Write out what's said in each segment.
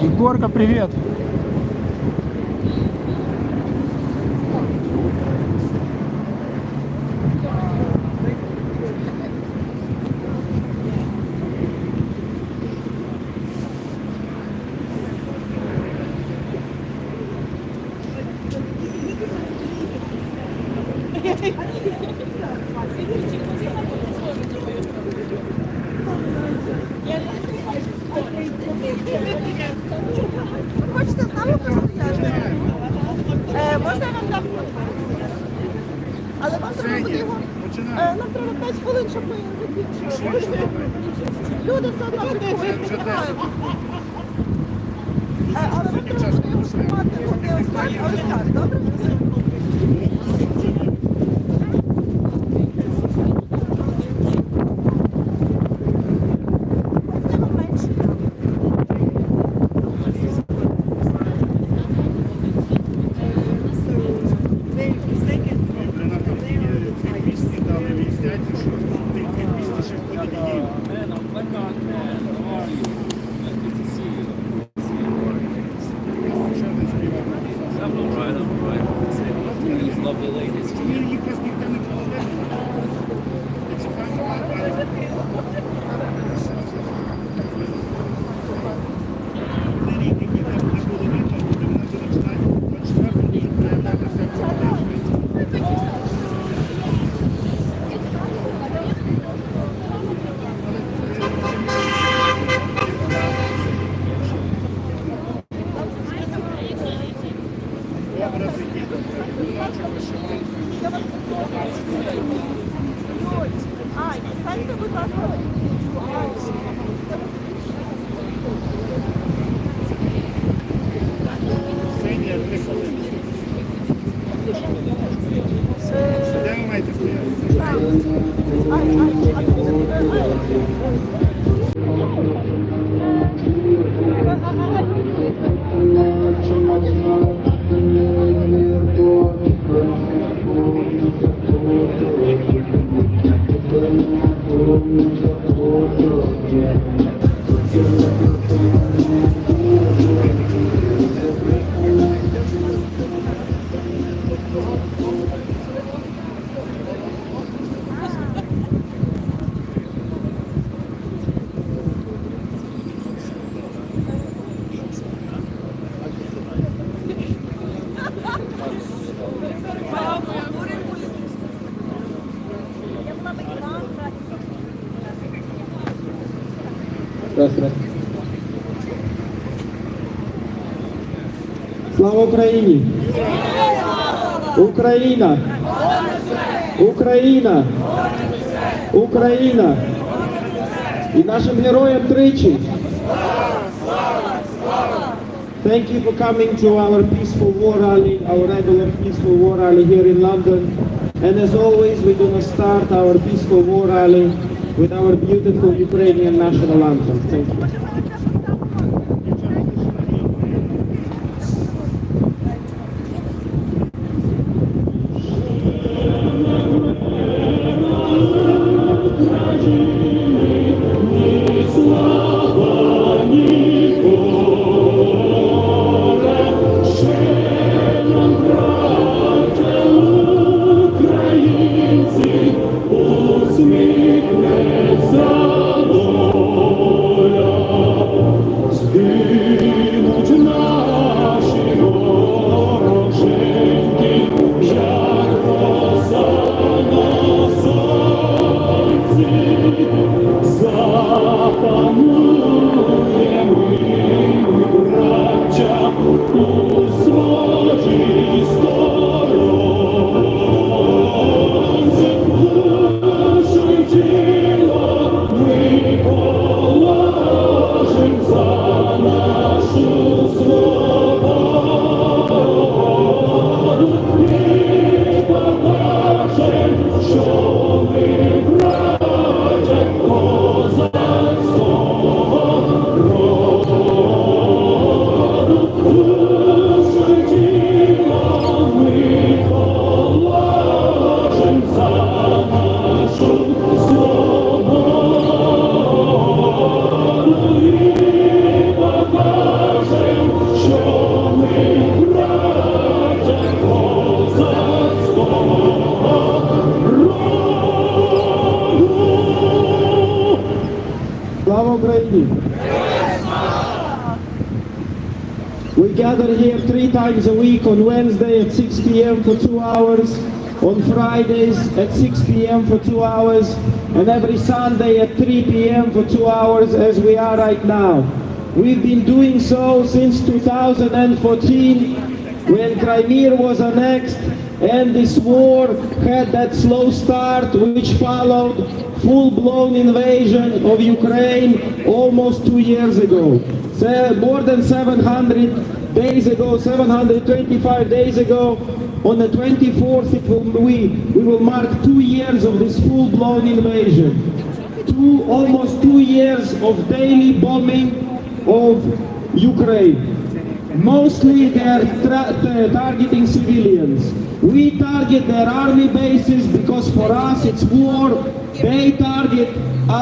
Егорка, привет! Хочете з нами постояти? Можна я вам дам? Але вам треба буде його... Нам треба 5 хвилин, щоб ми закінчили. Люди все одно підходять. Але вам треба буде його знімати. Не ось так, а ось так, добре? Слава Україні! Україна! Україна! Україна! І нашим героям тричі! Thank you for coming to our peaceful war rally, our regular peaceful war rally here in London. And as always, we're going to start our peaceful war rally with our beautiful Ukrainian national anthem. Thank you. Усміхнеться доля. Слава Україні! We gather here 3 times a week, on Wednesday at 6 p.m. for 2 hours, on Fridays at 6 p.m. for 2 hours, and every Sunday at 3 p.m. for 2 hours as we are right now. We've been doing so since 2014 when Crimea was annexed and this war had that slow start which followed full-blown invasion of Ukraine almost 2 years ago. More than 700 days ago, 725 days ago, on the 24th we will mark 2 years of this full-blown invasion. Almost 2 years of daily bombing of Ukraine. Mostly they are targeting civilians. We target their army bases because for us it's war. They target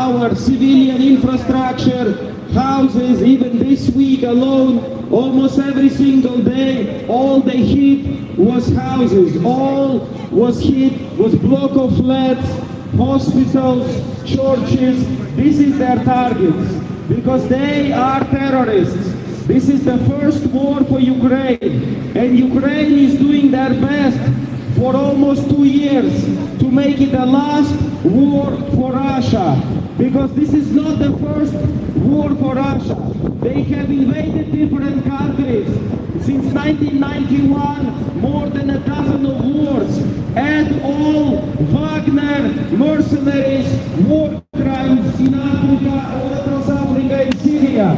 our civilian infrastructure, houses. Even this week alone, almost every single day, all they hit was houses. All was hit was block of flats, hospitals, churches. This is their targets because they are terrorists. This is the first war for Ukraine, and Ukraine is doing their best for almost 2 years to make it the last war for Russia, because this is not the first war for Russia. They have invaded different countries since 1991, more than a dozen of wars, and all Wagner mercenaries, war crimes in Africa, across Africa and Syria.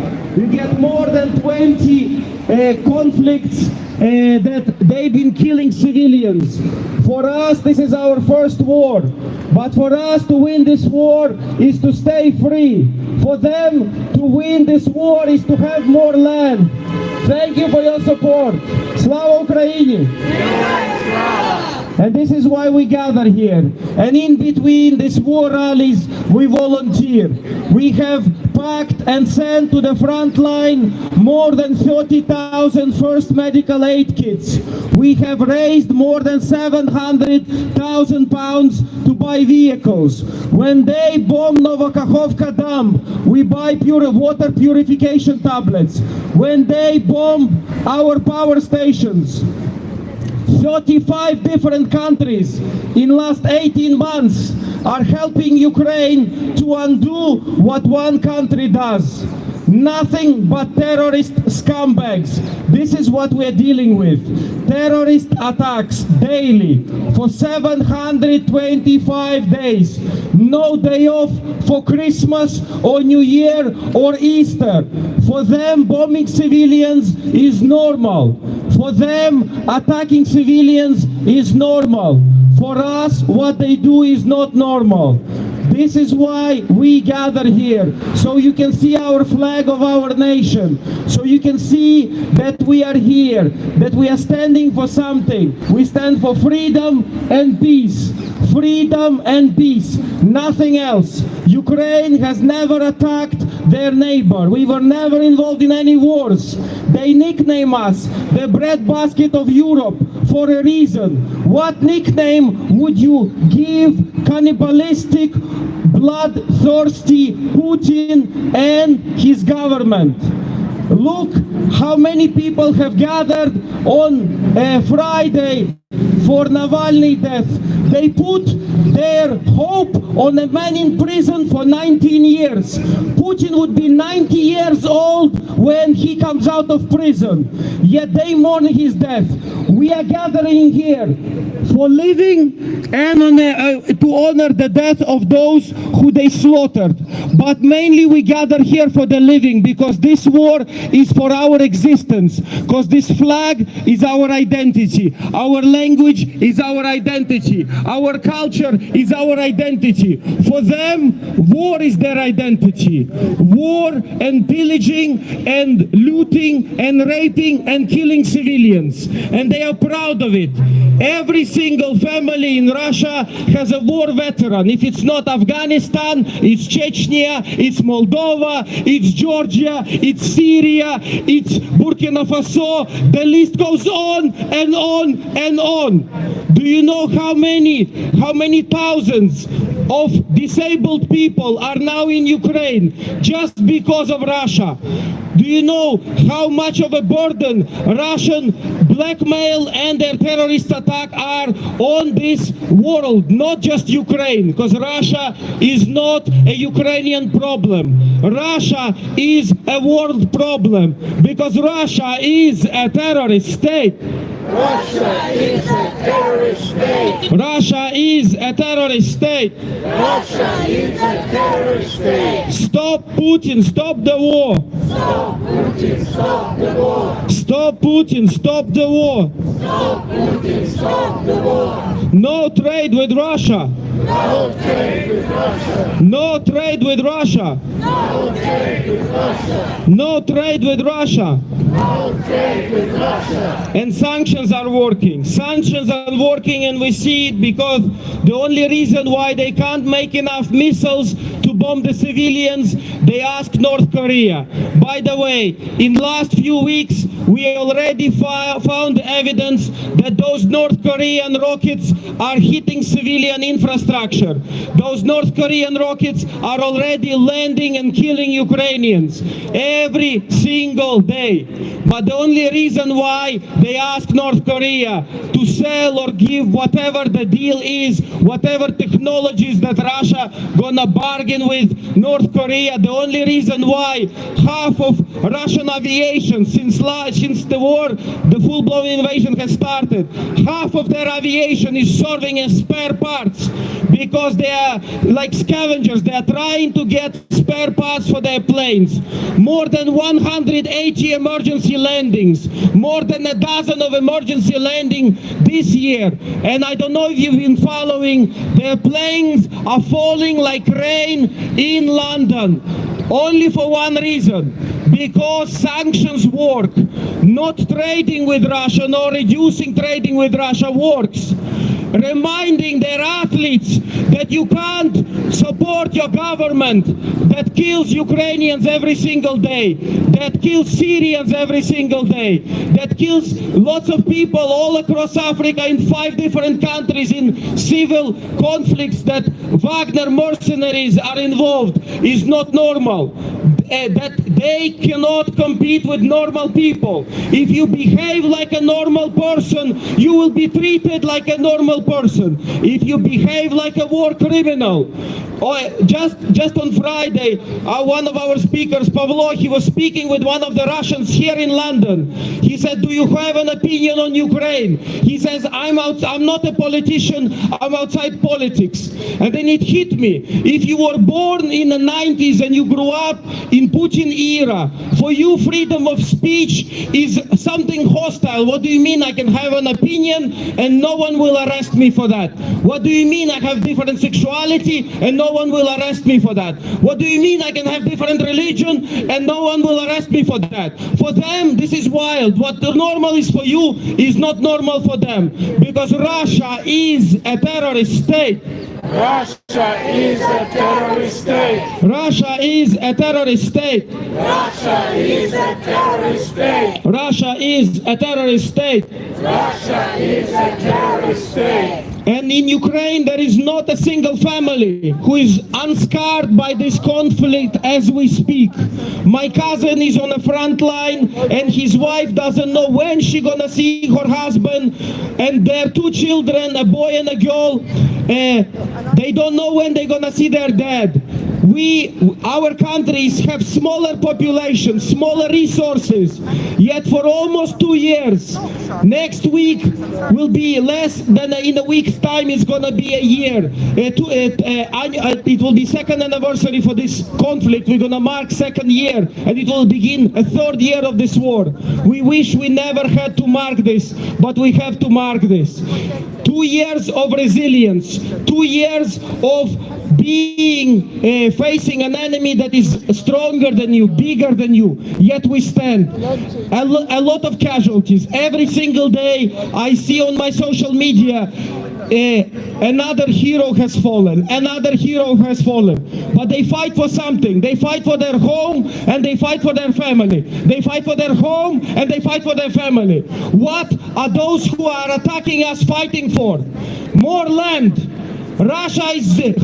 You get more than 20 conflicts that they've been killing civilians. For us, this is our first war. But for us to win this war is to stay free. For them to win this war is to have more land. Thank you for your support. Slava Ukraini! And this is why we gather here. And in between these war rallies, we volunteer. We have packed and sent to the front line more than 30,000 first medical aid kits. We have raised more than 700,000 pounds to buy vehicles. When they bomb Novokakhovka Dam, we buy water purification tablets. When they bomb our power stations, 35 different countries in last 18 months are helping Ukraine to undo what one country does. Nothing but terrorist scumbags. This is what we're dealing with. Terrorist attacks daily for 725 days. No day off for Christmas or New Year or Easter. For them, bombing civilians is normal. For them, attacking civilians is normal. For us, what they do is not normal. This is why we gather here, so you can see our flag of our nation, so you can see that we are here, that we are standing for something. We stand for freedom and peace. Freedom and peace, nothing else. Ukraine has never attacked their neighbor. We were never involved in any wars. They nickname us the breadbasket of Europe for a reason. What nickname would you give cannibalistic, bloodthirsty Putin and his government? Look how many people have gathered on Friday for Navalny death. They put their hope on a man in prison for 19 years. Putin would be 90 years old when he comes out of prison. Yet they mourn his death. We are gathering here for living and to honor the death of those who they slaughtered. But mainly we gather here for the living, because this war is for our existence, because this flag is our identity, our language is our identity, our culture is our identity. For them, war is their identity. War and pillaging and looting and raping and killing civilians. And they are proud of it. Every single family in Russia has a war veteran. If it's not Afghanistan, it's Chechnya, it's Moldova, it's Georgia, it's Syria, it's Burkina Faso. The list goes on and on and on. Do you know how many thousands of disabled people are now in Ukraine just because of Russia? Do you know how much of a burden Russian blackmail and their terrorist attack are on this world, not just Ukraine, because Russia is not a Ukrainian problem. Russia is a world problem, because Russia is a terrorist state. Russia is a terrorist state. Russia is a terrorist state. Russia is a terrorist state. Stop Putin, stop the war. Stop Putin, stop the war. Stop Putin, stop the war. Stop Putin, stop the war. No trade with Russia. No trade with Russia. No trade with Russia. No trade with Russia. No trade with Russia. No trade with Russia. And sanctions are working. Sanctions are working, and we see it because the only reason why they can't make enough missiles to bomb the civilians, they ask North Korea. By the way, in last few weeks, we already found evidence that those North Korean rockets are hitting civilian infrastructure. Those North Korean rockets are already landing and killing Ukrainians every single day. But the only reason why they ask North Korea to sell or give whatever the deal is, whatever technologies that Russia gonna bargain with North Korea, the only reason why half of Russian aviation since the war, the full-blown invasion has started, half of their aviation is serving as spare parts, because they are like scavengers. They are trying to get spare parts for their planes. More than 180 emergency landings, more than a dozen of emergency landings this year. And I don't know if you've been following, their planes are falling like rain in London, only for one reason: because sanctions work. Not trading with Russia nor reducing trading with Russia works. Reminding their athletes that you can't support your government that kills Ukrainians every single day, that kills Syrians every single day, that kills lots of people all across Africa in 5 different countries in civil conflicts, that Wagner mercenaries are involved, is not normal. That they cannot compete with normal people. If you behave like a normal person, you will be treated like a normal person. If you behave like a war criminal, or just on Friday, one of our speakers, Pavlo, he was speaking with one of the Russians here in London. He said, "Do you have an opinion on Ukraine?" He says, I'm not a politician, I'm outside politics. And then it hit me. If you were born in the 90s and you grew up in Putin era, for you freedom of speech is something hostile. What do you mean I can have an opinion and no one will arrest me for that? What do you mean I have different sexuality and no one will arrest me for that? What do you mean I can have different religion and no one will arrest me for that? For them, this is wild. What the normal is for you is not normal for them, because Russia is a terrorist state. Russia is a terrorist state. Russia is a terrorist state. Russia is a terrorist state. Russia is a terrorist state. Russia is a terrorist state. And in Ukraine, there is not a single family who is unscarred by this conflict as we speak. My cousin is on the front line, and his wife doesn't know when she's gonna see her husband, and their 2 children, a boy and a girl, they don't know when they're gonna see their dad. Our countries have smaller population, smaller resources, yet for almost 2 years, next week will be less than in a week's time it's gonna be a year. It will be second anniversary for this conflict. We're gonna mark second year, and it will begin a third year of this war. We wish we never had to mark this, but we have to mark this. 2 years of resilience, 2 years of facing an enemy that is stronger than you, bigger than you, yet we stand. A lot of casualties. Every single day I see on my social media, another hero has fallen, another hero has fallen. But they fight for something. They fight for their home and they fight for their family. They fight for their home and they fight for their family. What are those who are attacking us fighting for? More land. Russia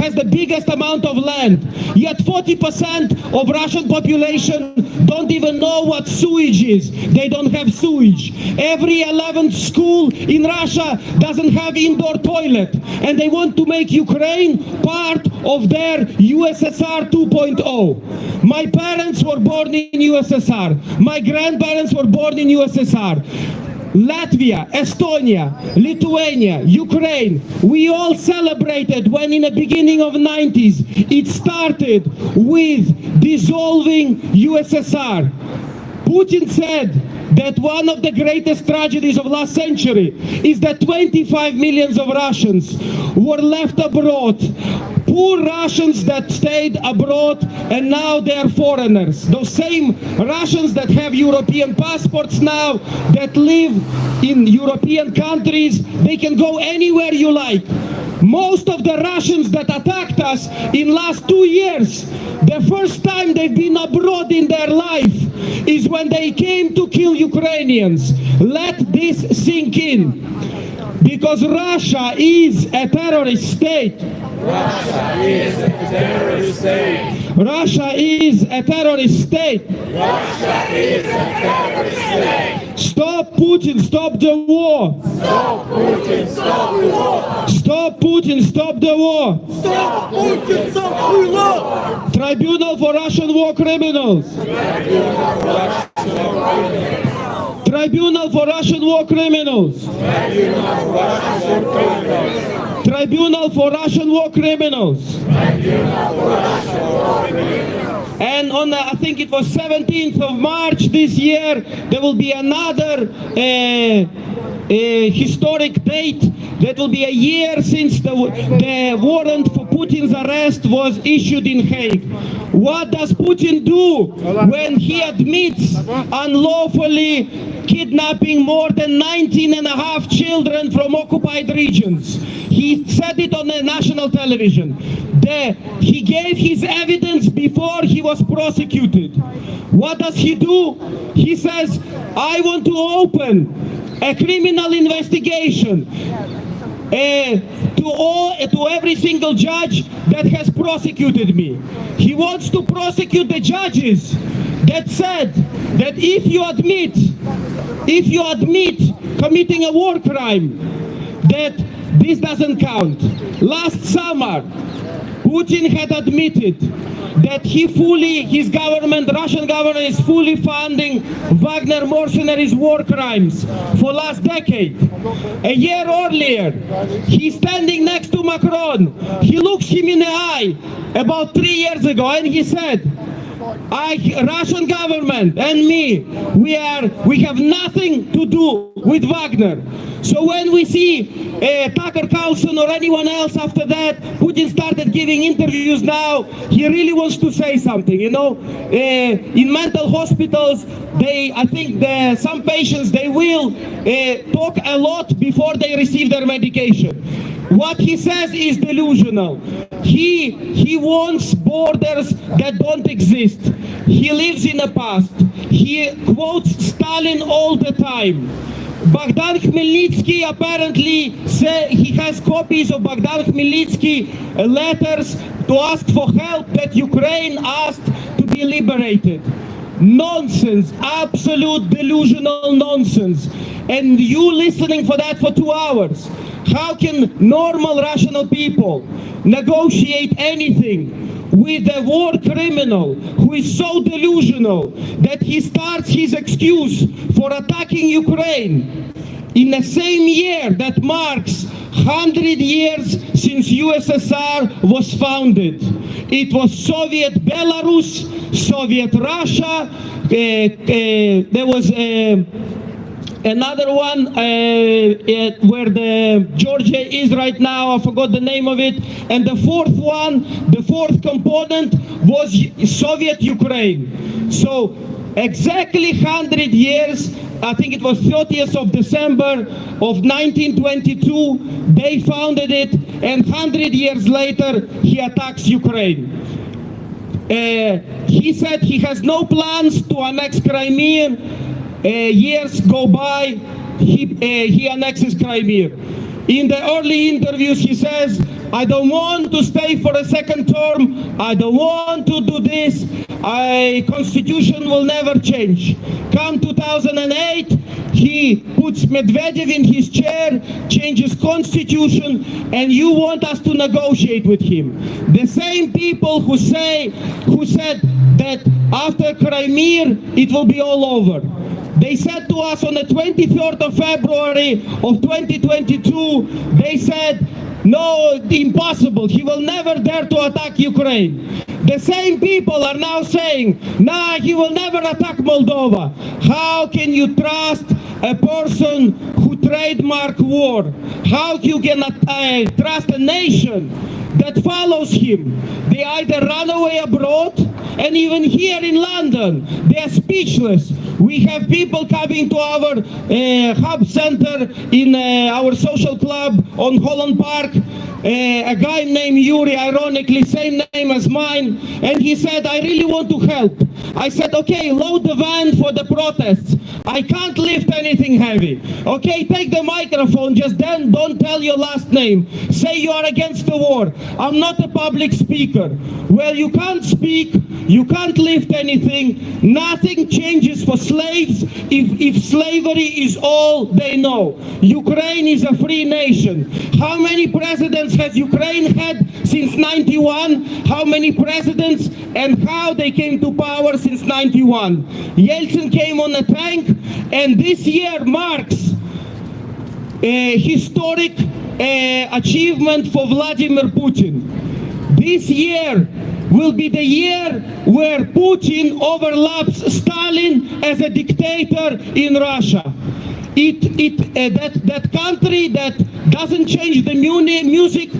has the biggest amount of land, yet 40% of Russian population don't even know what sewage is. They don't have sewage. Every 11th school in Russia doesn't have indoor toilet, and they want to make Ukraine part of their USSR 2.0. My parents were born in USSR. My grandparents were born in USSR. Latvia, Estonia, Lithuania, Ukraine, we all celebrated when in the beginning of 90s it started with dissolving USSR. Putin said that one of the greatest tragedies of last century is that 25 million of Russians were left abroad. Poor Russians that stayed abroad and now they are foreigners. Those same Russians that have European passports now, that live in European countries, they can go anywhere you like. Most of the Russians that attacked us in last 2 years, the first time they've been abroad in their life is when they came to kill Ukrainians. Let this sink in. Because Russia is a terrorist state. Russia is a terrorist state. Russia is a terrorist state. Russia is a terrorist state. Stop Putin, stop the war. Stop Putin, stop the war. Stop Putin, stop the war. Stop Putin, stop the war. Tribunal for Russian war criminals. Tribunal for Russian war criminals. Tribunal for Russian war criminals. And on I think it was 17th of March this year, there will be another historic date. That will be a year since the warrant for Putin's arrest was issued in Hague. What does Putin do when he admits unlawfully kidnapping more than 19.5 children from occupied regions? He said it on the national television. He gave his evidence before he was prosecuted. What does he do? He says, I want to open a criminal investigation to every single judge that has prosecuted me. He wants to prosecute the judges that said that if you admit committing a war crime, that this doesn't count. Last summer, Putin had admitted that his government, Russian government, is fully funding Wagner mercenaries' war crimes for last decade. A year earlier, he's standing next to Macron. He looks him in the eye about 3 years ago, and he said, Russian government and me, we have nothing to do with Wagner. So when we see Tucker Carlson or anyone else after that, Putin started giving interviews now, he really wants to say something, you know. In mental hospitals, I think some patients, they will talk a lot before they receive their medication. What he says is delusional. He wants borders that don't exist. He lives in the past. He quotes Stalin all the time. Bogdan Khmelnytsky apparently he has copies of Bogdan Khmelnytsky letters to ask for help that Ukraine asked to be liberated. Nonsense, absolute delusional nonsense. And you listening for that for 2 hours. How can normal rational people negotiate anything with a war criminal who is so delusional that he starts his excuse for attacking Ukraine in the same year that marks 100 years since USSR was founded. It was Soviet Belarus, Soviet Russia, there was another one where the Georgia is right now, I forgot the name of it, and the fourth one, the fourth component was Soviet Ukraine. So exactly 100 years, I think it was 30th of December of 1922, they founded it, and 100 years later, he attacks Ukraine. He said he has no plans to annex Crimea. Years go by, he annexes Crimea. In the early interviews, he says, I don't want to stay for a second term. I don't want to do this. Constitution will never change. Come 2008, he puts Medvedev in his chair, changes constitution, and you want us to negotiate with him. The same people who said that after Crimea, it will be all over. They said to us on the 23rd of February of 2022, they said, no, impossible, he will never dare to attack Ukraine. The same people are now saying, nah, he will never attack Moldova. How can you trust a person who trademarked war? How you can trust a nation that follows him? They either run away abroad, and even here in London, they are speechless. We have people coming to our hub center in our social club on Holland Park. A guy named Yuri, ironically, same name as mine, and he said, I really want to help. I said, okay, load the van for the protests. I can't lift anything heavy. Okay, take the microphone, just then don't tell your last name. Say you are against the war. I'm not a public speaker. Well, you can't speak, you can't lift anything. Nothing changes for slaves if slavery is all they know. Ukraine is a free nation. How many presidents has Ukraine had since 91? How many presidents and how they came to power since 91? Yeltsin came on a tank, and this year marks a historic achievement for Vladimir Putin. This year will be the year where Putin overlaps Stalin as a dictator in Russia. That country that doesn't change the music,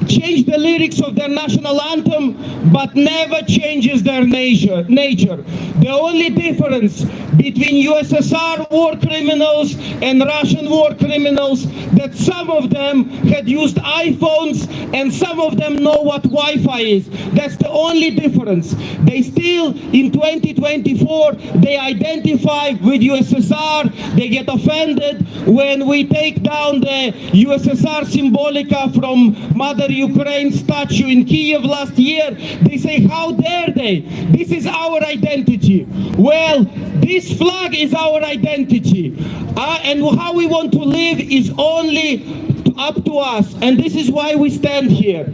change the lyrics of their national anthem, but never changes their nature. The only difference between USSR war criminals and Russian war criminals, that some of them had used iPhones and some of them know what Wi-Fi is. That's the only difference. They still, in 2024, they identify with USSR. They get offended when we take down the USSR symbolica from Mother Ukraine statue in Kiev last year. They say, how dare they? This is our identity. Well, this flag is our identity. And how we want to live is only up to us. And this is why we stand here.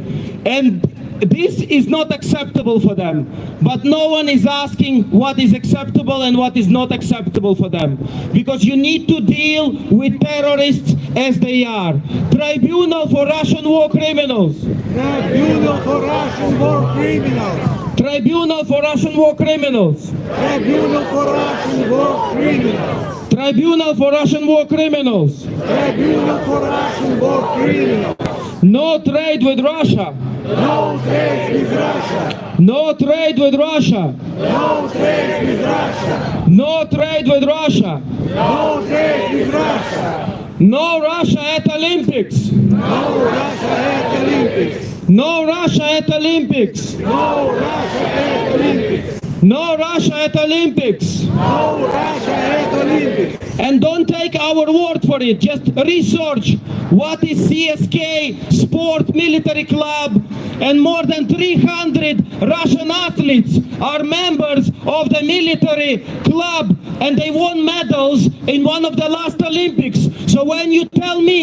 And this is not acceptable for them. But no one is asking what is acceptable and what is not acceptable for them. Because you need to deal with terrorists as they are. Tribunal for Russian war criminals. Tribunal for Russian war criminals. Tribunal for Russian war criminals. Tribunal for Russian war criminals. Tribunal for Russian war criminals. Tribunal for Russian war criminals. No trade with Russia. No trade with Russia. No trade with Russia. No trade with Russia. No trade with Russia. No trade with Russia. No Russia at Olympics. No Russia at Olympics. No Russia at Olympics. No Russia at Olympics. No Russia at Olympics. No Russia at Olympics. And don't take our word for it. Just research what is CSK Sport Military Club, and more than 300 Russian athletes are members of the military club, and they won medals in one of the last Olympics. Olympics. So when you tell me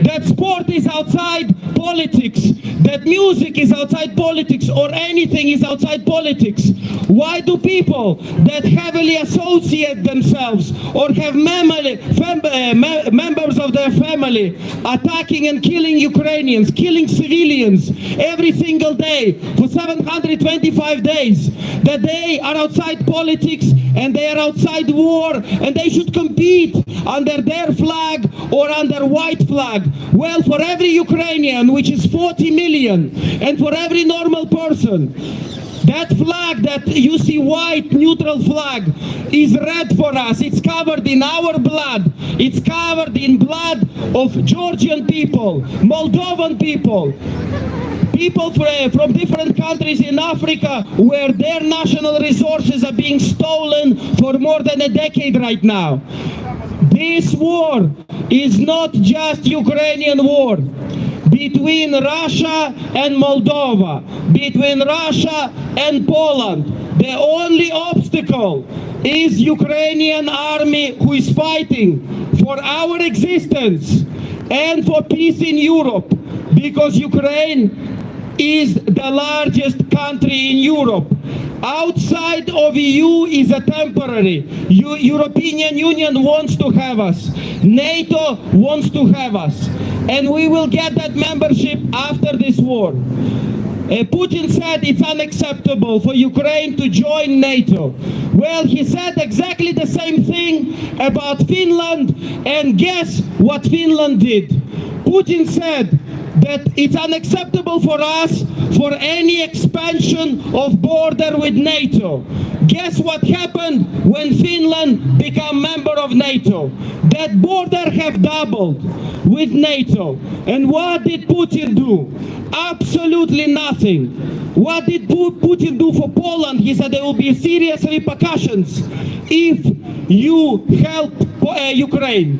that sport is outside politics, that music is outside politics, or anything is outside politics, why do people that heavily associate themselves or have members of their family attacking and killing Ukrainians, killing civilians every single day for 725 days, that they are outside politics and they are outside war and they should compete under their flag or under white flag? Well, for every Ukrainian, which is 40 million, and for every normal person, that flag that you see, white neutral flag, is red for us. It's covered in our blood. It's covered in blood of Georgian people, Moldovan people, people from different countries in Africa where their national resources are being stolen for more than a decade right now. This war is not just Ukrainian war. Between Russia and Moldova, between Russia and Poland, the only obstacle is Ukrainian army who is fighting for our existence and for peace in Europe, because Ukraine is the largest country in Europe. Outside of EU is a temporary. European Union wants to have us. NATO wants to have us. And we will get that membership after this war. Putin said it's unacceptable for Ukraine to join NATO. Well, he said exactly the same thing about Finland, and guess what Finland did? Putin said that it's unacceptable for us for any expansion of border with NATO. Guess what happened when Finland became member of NATO? That border have doubled with NATO. And what did Putin do? Absolutely nothing. What did Putin do for Poland? He said there will be serious repercussions if you help Ukraine.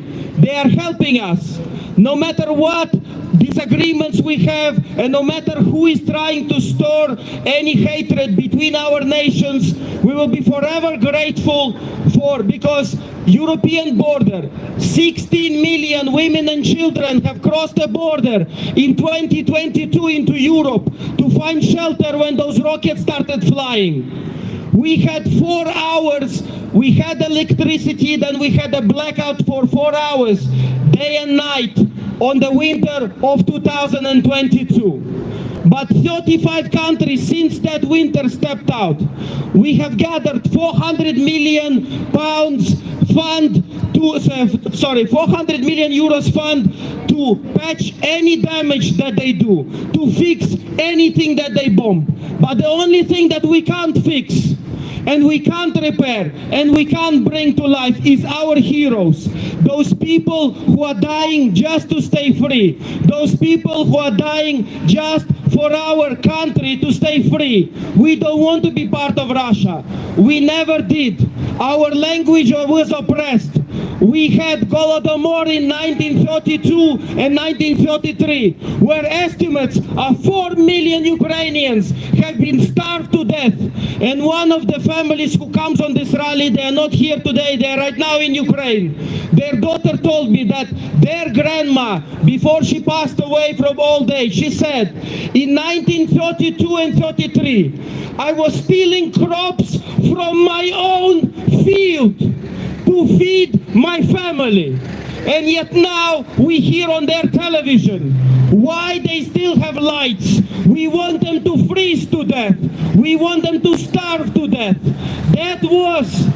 They are helping us. No matter what disagreements we have, and no matter who is trying to store any hatred between our nations, we will be forever grateful for, because European border, 16 million women and children have crossed the border in 2022 into Europe to find shelter when those rockets started flying. We had 4 hours, we had electricity, then we had a blackout for 4 hours, day and night, on the winter of 2022. But 35 countries since that winter stepped out. We have gathered 400 million pounds fund to, 400 million euros fund to patch any damage that they do, to fix anything that they bomb. But the only thing that we can't fix, and we can't repair, and we can't bring to life is our heroes. Those people who are dying just to stay free. Those people who are dying just for our country to stay free. We don't want to be part of Russia. We never did. Our language was oppressed. We had Holodomor in 1932 and 1933, where estimates of 4 million Ukrainians have been starved to death. And one of the families who comes on this rally, they are not here today, they are right now in Ukraine. Their daughter told me that their grandma, before she passed away from old age, she said, in 1932 and 33, I was stealing crops from my own field to feed my family. And yet now we hear on their television why they still have lights. We want them to freeze to death. We want them to starve to death. That was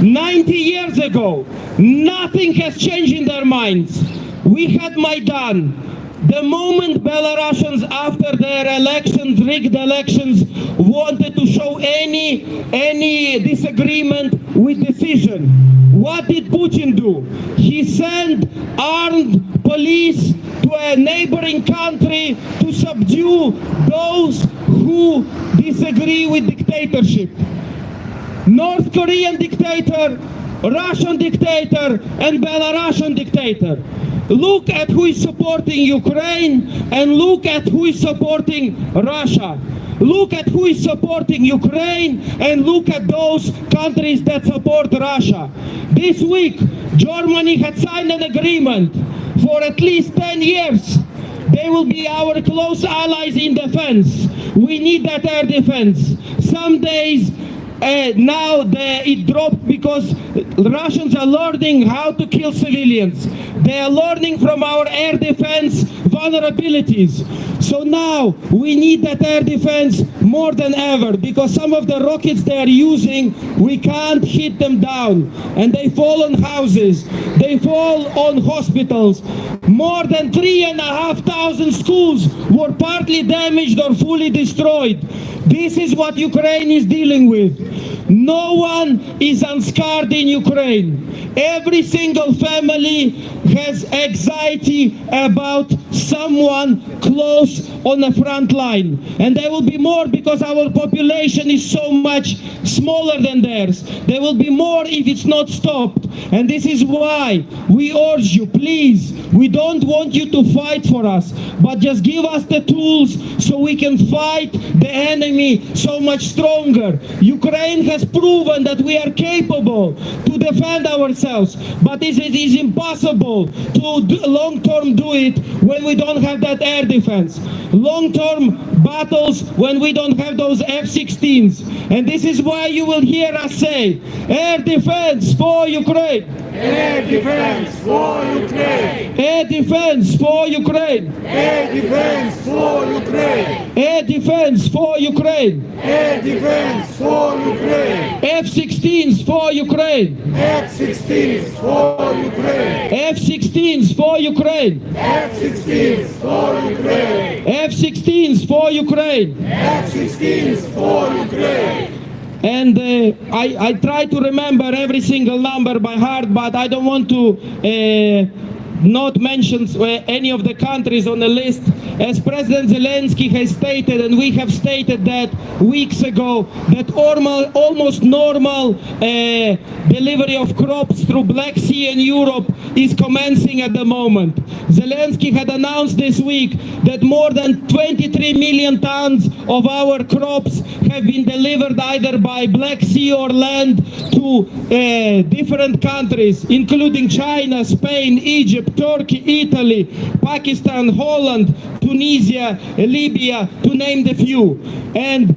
90 years ago. Nothing has changed in their minds. We had Maidan. The moment Belarusians, after their elections, rigged elections, wanted to show any disagreement with decision, what did Putin do? He sent armed police to a neighboring country to subdue those who disagree with dictatorship. North Korean dictator, Russian dictator, and Belarusian dictator. Look at who is supporting Ukraine and look at who is supporting Russia. Look at who is supporting Ukraine and look at those countries that support Russia. This week, Germany had signed an agreement for at least 10 years. They will be our close allies in defense. We need that air defense. Some days now it dropped because Russians are learning how to kill civilians. They are learning from our air defense vulnerabilities. So now we need that air defense more than ever, because some of the rockets they are using, we can't hit them down. And they fall on houses, they fall on hospitals. More than 3,500 schools were partly damaged or fully destroyed. This is what Ukraine is dealing with. No one is unscarred in Ukraine. Every single family has anxiety about someone close on the front line. And there will be more because our population is so much smaller than theirs. There will be more if it's not stopped. And this is why we urge you, please, we don't want you to fight for us, but just give us the tools so we can fight the enemy so much stronger. Ukraine has proven that we are capable to defend ourselves, but it is impossible to long-term do it when we don't have that air defense. Long-term battles when we don't have those F-16s. And this is why you will hear us say, air defense for Ukraine. Air defense for Ukraine! Air defense for Ukraine! Air defense for Ukraine! Air defense for Ukraine! Air defense for Ukraine! F-16s for Ukraine! F-16s for Ukraine! F-16s for Ukraine! F-16s for Ukraine! F-16s for Ukraine! F-16s for Ukraine! And I try to remember every single number by heart, but I don't want to not mention any of the countries on the list. As President Zelensky has stated, and we have stated that weeks ago, that almost normal delivery of crops through Black Sea and Europe is commencing at the moment. Zelensky had announced this week that more than 23 million tons of our crops have been delivered either by Black Sea or land to different countries, including China, Spain, Egypt, Turkey, Italy, Pakistan, Holland, Tunisia, Libya, to name the few. And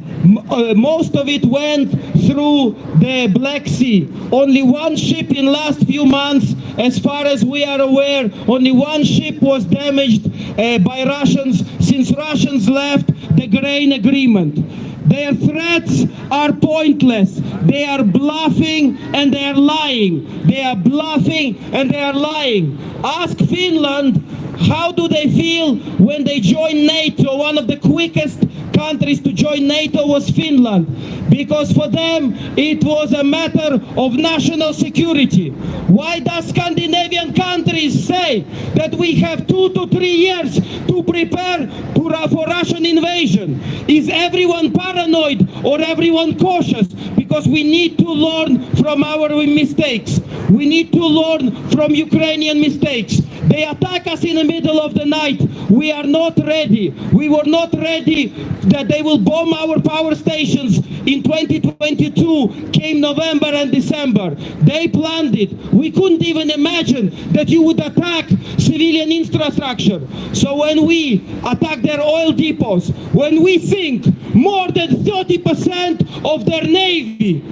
most of it went through the Black Sea. Only one ship in last few months, as far as we are aware, only one ship was damaged by Russians since Russians left the grain agreement. Their threats are pointless. They are bluffing and they are lying. They are bluffing and they are lying. Ask Finland, how do they feel when they joined NATO? One of the quickest countries to join NATO was Finland, because for them it was a matter of national security. Why does Scandinavian countries say that we have 2 to 3 years to prepare for Russian invasion? Is everyone paranoid or everyone cautious? Because we need to learn from our mistakes. We need to learn from Ukrainian mistakes. They attack us in the middle of the night. We are not ready. We were not ready that they will bomb our power stations in 2022. Came November and December. They planned it. We couldn't even imagine that you would attack civilian infrastructure. So when we attack their oil depots, when we sink more than 30% of their navy,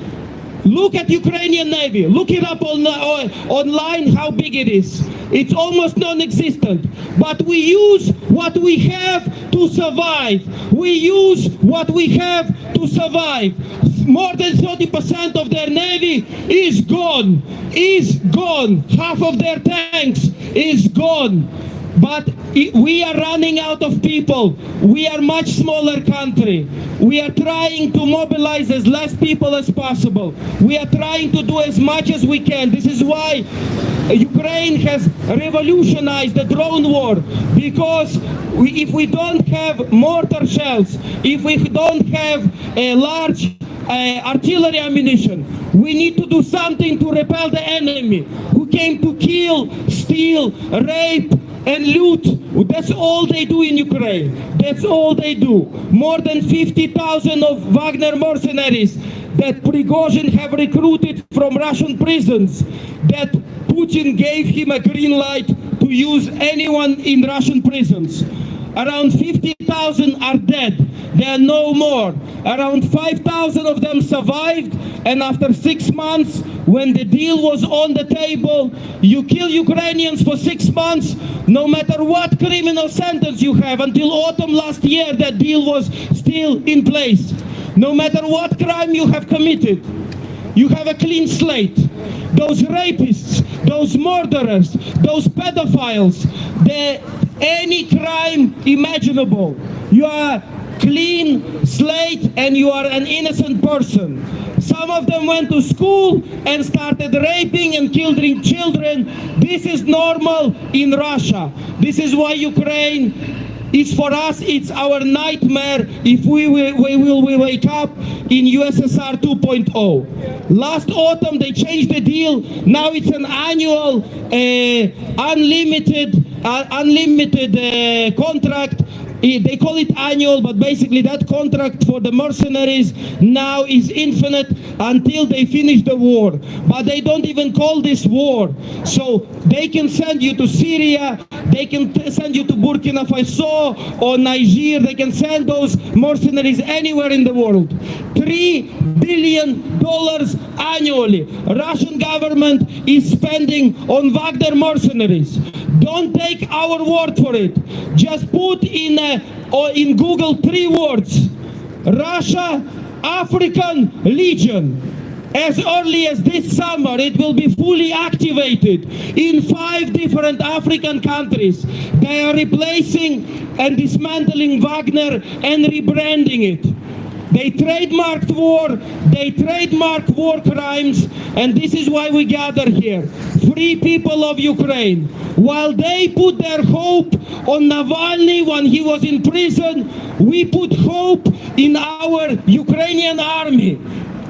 look at Ukrainian Navy. Look it up online how big it is. It's almost non-existent. But we use what we have to survive. We use what we have to survive. More than 30% of their Navy is gone. Is gone. Half of their tanks is gone. But we are running out of people. We are much smaller country. We are trying to mobilize as less people as possible. We are trying to do as much as we can. This is why Ukraine has revolutionized the drone war, because if we don't have mortar shells, if we don't have a large artillery ammunition, we need to do something to repel the enemy who came to kill, steal, rape, and loot. That's all they do in Ukraine. That's all they do. More than 50,000 of Wagner mercenaries that Prigozhin have recruited from Russian prisons, that Putin gave him a green light to use anyone in Russian prisons. Around 50,000 are dead. There are no more. Around 5,000 of them survived, and after 6 months, when the deal was on the table, you kill Ukrainians for 6 months, no matter what criminal sentence you have. Until autumn last year, that deal was still in place. No matter what crime you have committed, you have a clean slate. Those rapists, those murderers, those pedophiles, any crime imaginable, you are clean slate and you are an innocent person. Some of them went to school and started raping and killing children. This is normal in Russia. This is why Ukraine is, for us, it's our nightmare if we will wake up in USSR 2.0. Last autumn they changed the deal. Now it's an annual unlimited contract. They call it annual, but basically that contract for the mercenaries now is infinite until they finish the war. But they don't even call this war. So they can send you to Syria, they can send you to Burkina Faso or Niger, they can send those mercenaries anywhere in the world. $3 billion annually Russian government is spending on Wagner mercenaries. Don't take our word for it. Just put in Google 3 words: Russia African Legion. As early as this summer, it will be fully activated in 5 different African countries. They are replacing and dismantling Wagner and rebranding it. They trademarked war, they trademark war crimes, and this is why we gather here. Free people of Ukraine. While they put their hope on Navalny when he was in prison, we put hope in our Ukrainian army,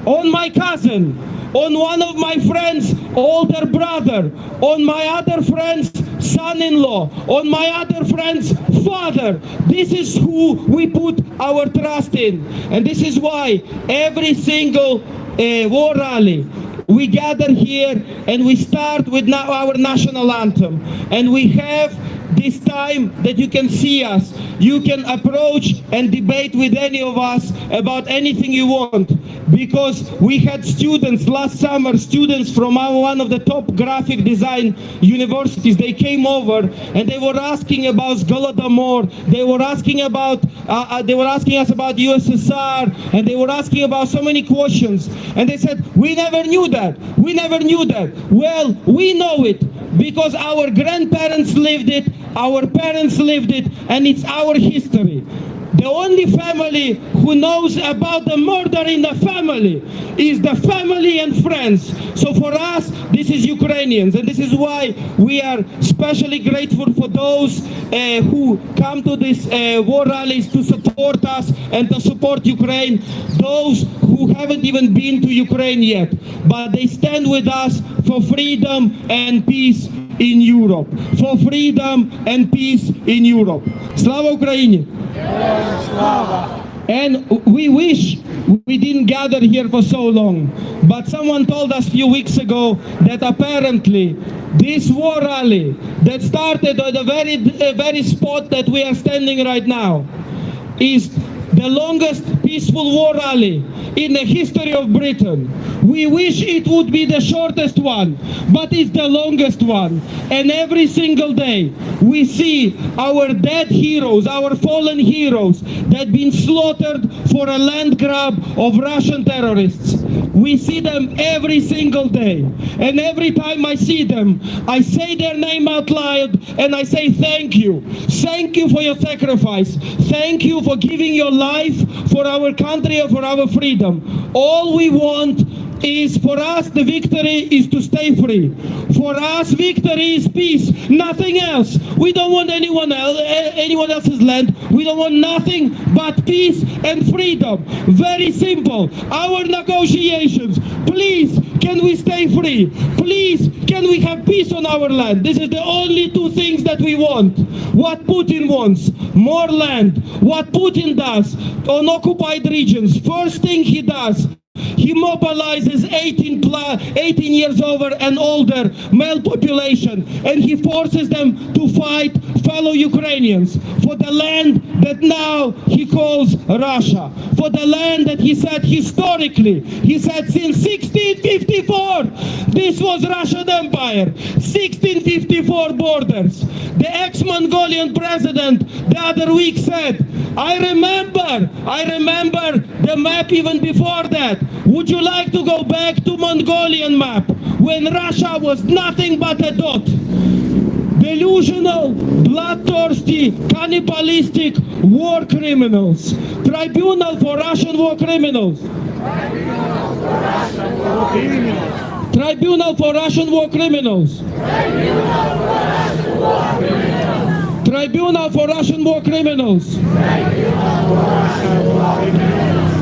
on my cousin, on one of my friends' older brother, on my other friend's son-in-law, on my other friend's father. This is who we put our trust in. And this is why every single war rally, we gather here and we start with our national anthem. And we have this time that you can see us. You can approach and debate with any of us about anything you want. Because we had students last summer, students from one of the top graphic design universities. They came over and they were asking about Golodomor. They were asking about, us about USSR, and they were asking about so many questions. And they said, we never knew that. We never knew that. Well, we know it because our grandparents lived it, our parents lived it, and it's our history. The only family who knows about the murder in the family is the family and friends. So for us, this is Ukrainians, and this is why we are especially grateful for those who come to these war rallies to support us and to support Ukraine, those who haven't even been to Ukraine yet, but they stand with us for freedom and peace in Europe. For freedom and peace in Europe. Slava Ukraini! And we wish we didn't gather here for so long, but someone told us a few weeks ago that apparently this war rally that started at the very spot that we are standing right now is the longest peaceful war rally in the history of Britain. We wish it would be the shortest one, but it's the longest one. And every single day we see our dead heroes, our fallen heroes that have been slaughtered for a land grab of Russian terrorists. We see them every single day. And every time I see them, I say their name out loud and I say thank you. Thank you for your sacrifice. Thank you for giving your life for our country and for our freedom. All we want is, for us, the victory is to stay free. For us, victory is peace, nothing else. We don't want anyone else's land. We don't want nothing but peace and freedom. Very simple. Our negotiations. Please, can we stay free? Please, can we have peace on our land? This is the only 2 things that we want. What Putin wants, more land. What Putin does on occupied regions, first thing he does, he mobilizes 18 years over and older male population, and he forces them to fight fellow Ukrainians for the land that now he calls Russia, for the land that he said historically, he said since 1654, this was Russian Empire, 1654 borders. The ex-Mongolian president the other week said, I remember the map even before that. Would you like to go back to Mongolian map when Russia was nothing but a dot? Delusional, bloodthirsty, cannibalistic war criminals. Tribunal for Russian war criminals. Tribunal for Russian war criminals. Tribunal for Russian war criminals.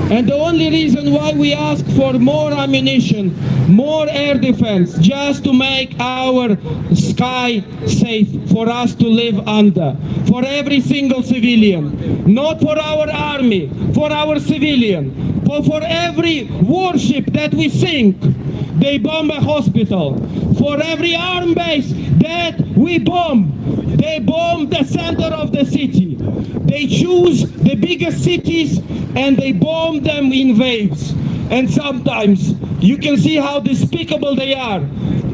And the only reason why we ask for more ammunition, more air defense, just to make our sky safe for us to live under, for every single civilian, not for our army, for our civilian, for every warship that we sink, they bomb a hospital. For every arm base that we bomb, they bomb the center of the city. They choose the biggest cities and they bomb them in waves. And sometimes you can see how despicable they are.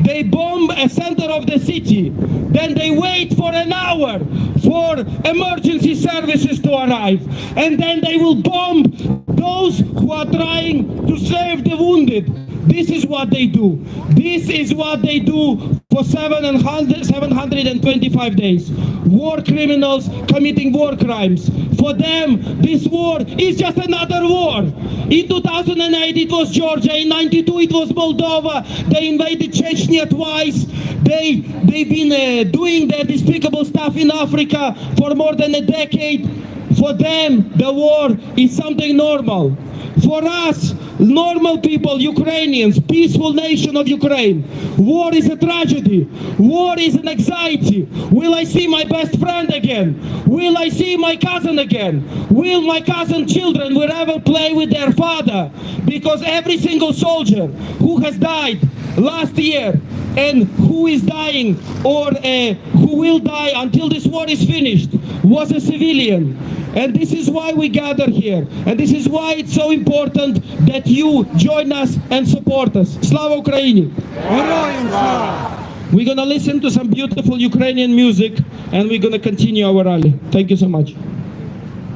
They bomb a center of the city, then they wait for an hour for emergency services to arrive, and then they will bomb those who are trying to save the wounded. This is what they do. This is what they do for 725 days. War criminals committing war crimes. For them, this war is just another war. In 2008 it was Georgia, in 92 it was Moldova, they invaded Chechnya twice, they've been doing their despicable stuff in Africa for more than a decade. For them, the war is something normal. For us, normal people, Ukrainians, peaceful nation of Ukraine, war is a tragedy. War is an anxiety. Will I see my best friend again? Will I see my cousin again? Will my cousin children will ever play with their father? Because every single soldier who has died last year and who is dying or who will die until this war is finished was a civilian. And this is why we gather here. And this is why it's so important that you join us and support us. Slava Ukraini! Героям слава! We're going to listen to some beautiful Ukrainian music and we're going to continue our rally. Thank you so much.